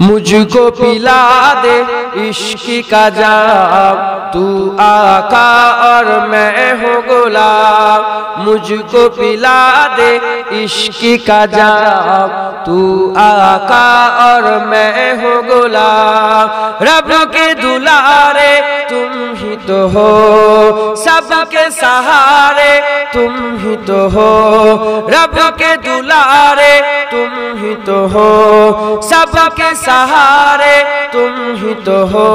मुझको पिला दे इश्क का जाम, तू आका और मैं हूँ गुलाम। मुझको पिला दे इश्क का जाम, तू आका और मैं हूँ गुलाम। रब के दुलारे तुम ही तो हो, सबके सहारे तुम ही तो हो। रब के दुलारे तुम ही तो हो, सबके सहारे तुम ही तो हो।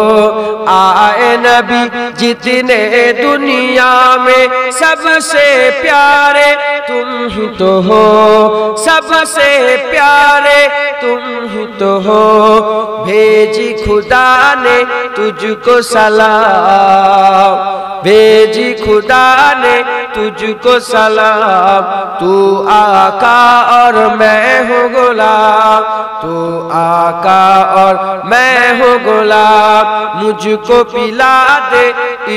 आए नबी जितने दुनिया में सबसे प्यारे तुम ही तो हो, सबसे प्यारे तुम ही तो हो। भेजी खुदा ने तुझको सलाम, भेजी खुदा ने तुझको सलाम। तू आका और मैं हूँ गुलाम, तू आका और मैं हूँ गुलाम। मुझको पिला दे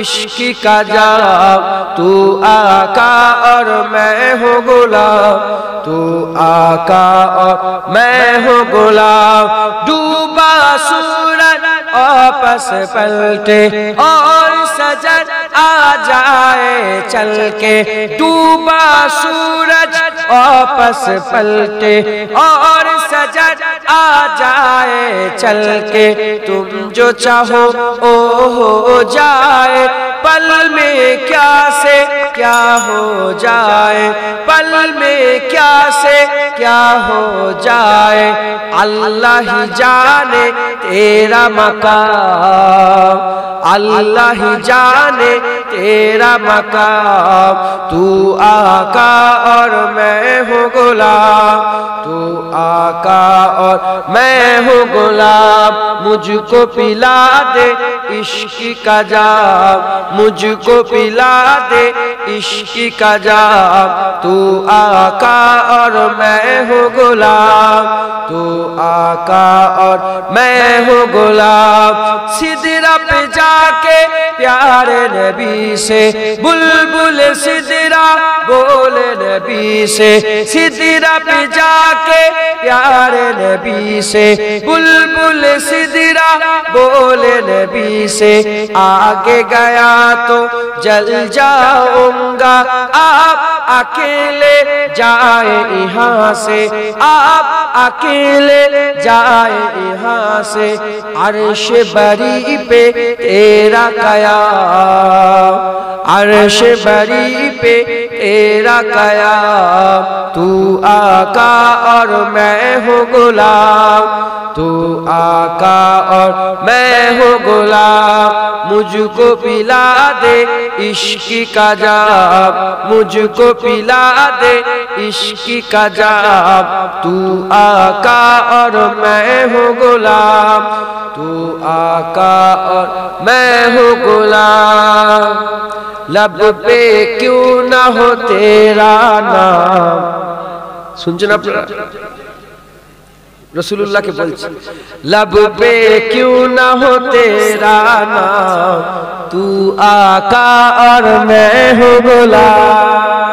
इश्क का जाम, तू आका और मैं हूँ गुलाम, तू आका और मैं हूँ गुलाम। डूबा सूरज आपस पलटे और सजद आ जाए चल के। डूबा सूरज आपस पलटे और सजद आ जाए चल के। तुम जो चाहो ओ हो जाए, पल में क्या से क्या हो जाए, पल में क्या से क्या हो जाए। अल्लाह ही जाने तेरा मकाम, अल्लाह ही जाने तेरा मकाम। तू आका और मैं हूँ गुलाम, तू आका और मैं हूँ गुलाम। मुझको पिला दे इश्क का जाम, मुझको पिला दे इश्क का जाम। तू आका और मैं हूँ गुलाम, तू आका और मैं हूँ गुलाम। सिदरा पे जाके प्यारे नबी से, बुलबुल सिदरा बोले नबी से। सिदरा पे जाके प्यारे नबी से, बुलबुल सिदरा बोले नबी से। आगे गया तो जल जाऊंगा, आप अकेले जाए यहाँ से, आप अकेले जाए यहाँ से। अर्श बरी पे तेरा कयाम, अर्श बरी पे तेरा कयाम। तू आका और मैं हूँ गुलाम, तू आका और मैं हूँ गुलाम। मुझको पिला दे इश्क का जाम, मुझको पिला दे इश्क का जाम। तू आका और मैं हूँ गुलाम, तू आका और मैं हूँ गुलाम। लब पे क्यों ना हो तेरा नाम। सुनছেন আপনারা रसूलुल्लाह के बोलছে, लब पे क्यों ना हो तेरा नाम। तू आका और मैं हूँ गुलाम।